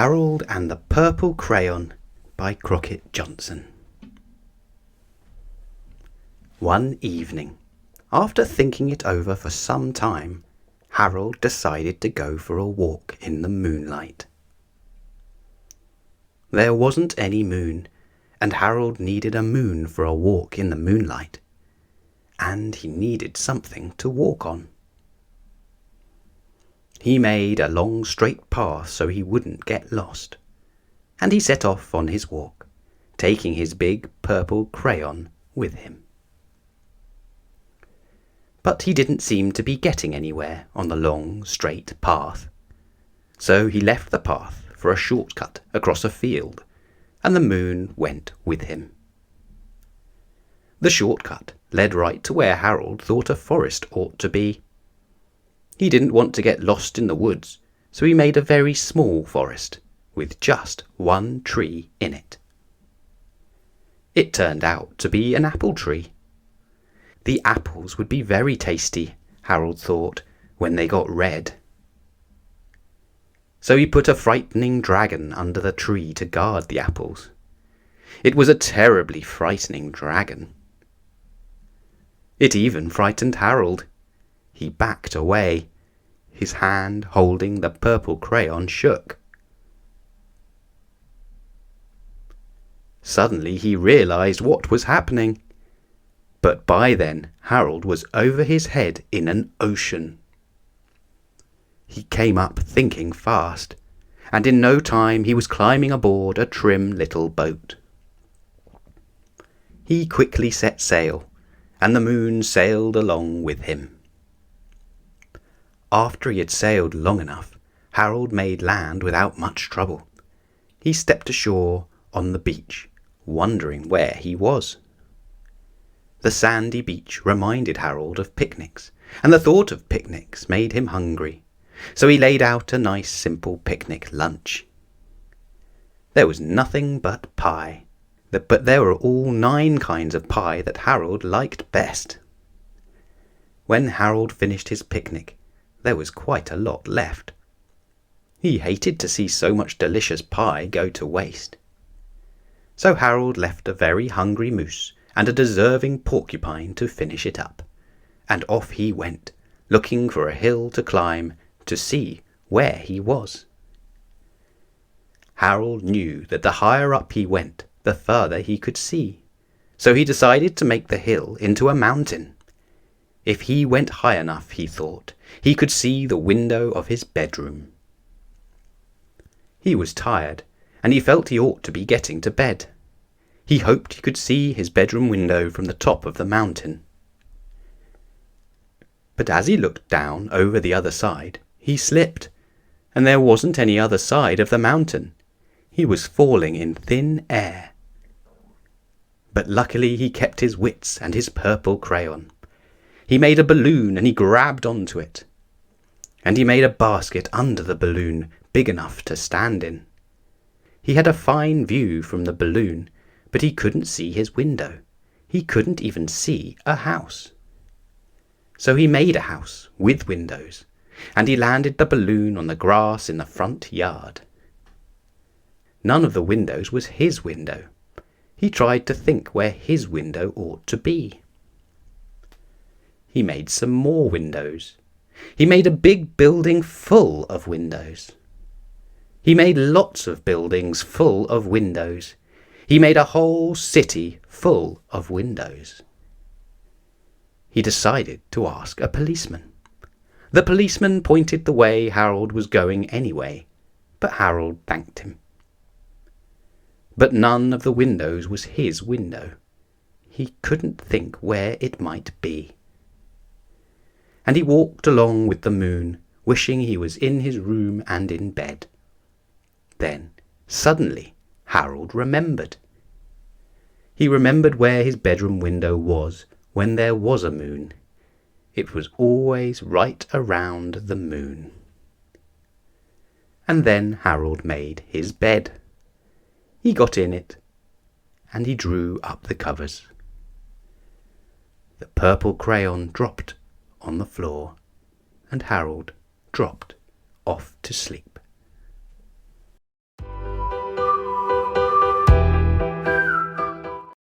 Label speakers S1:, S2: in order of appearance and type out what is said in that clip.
S1: Harold and the Purple Crayon by Crockett Johnson. One evening, after thinking it over for some time, Harold decided to go for a walk in the moonlight. There wasn't any moon, and Harold needed a moon for a walk in the moonlight, and he needed something to walk on. He made a long straight path so he wouldn't get lost, and he set off on his walk, taking his big purple crayon with him. But he didn't seem to be getting anywhere on the long straight path, so he left the path for a shortcut across a field, and the moon went with him. The shortcut led right to where Harold thought a forest ought to be. He didn't want to get lost in the woods, so he made a very small forest, with just one tree in it. It turned out to be an apple tree. The apples would be very tasty, Harold thought, when they got red. So he put a frightening dragon under the tree to guard the apples. It was a terribly frightening dragon. It even frightened Harold. He backed away. His hand holding the purple crayon shook. Suddenly he realized what was happening. But by then Harold was over his head in an ocean. He came up thinking fast, and in no time he was climbing aboard a trim little boat. He quickly set sail, and the moon sailed along with him. After he had sailed long enough, Harold made land without much trouble. He stepped ashore on the beach, wondering where he was. The sandy beach reminded Harold of picnics, and the thought of picnics made him hungry, so he laid out a nice simple picnic lunch. There was nothing but pie, but there were all 9 kinds of pie that Harold liked best. When Harold finished his picnic, there was quite a lot left. He hated to see so much delicious pie go to waste. So Harold left a very hungry moose and a deserving porcupine to finish it up, and off he went, looking for a hill to climb to see where he was. Harold knew that the higher up he went, the further he could see, so he decided to make the hill into a mountain. If he went high enough, he thought, he could see the window of his bedroom. He was tired, and he felt he ought to be getting to bed. He hoped he could see his bedroom window from the top of the mountain. But as he looked down over the other side, he slipped, and there wasn't any other side of the mountain. He was falling in thin air. But luckily he kept his wits and his purple crayon. He made a balloon and he grabbed onto it. And he made a basket under the balloon big enough to stand in. He had a fine view from the balloon, but he couldn't see his window. He couldn't even see a house. So he made a house with windows, and he landed the balloon on the grass in the front yard. None of the windows was his window. He tried to think where his window ought to be. He made some more windows. He made a big building full of windows. He made lots of buildings full of windows. He made a whole city full of windows. He decided to ask a policeman. The policeman pointed the way Harold was going anyway, but Harold thanked him. But none of the windows was his window. He couldn't think where it might be. And he walked along with the moon, wishing he was in his room and in bed. Then, suddenly, Harold remembered. He remembered where his bedroom window was when there was a moon. It was always right around the moon. And then Harold made his bed. He got in it, and he drew up the covers. The purple crayon dropped on the floor, and Harold dropped off to sleep.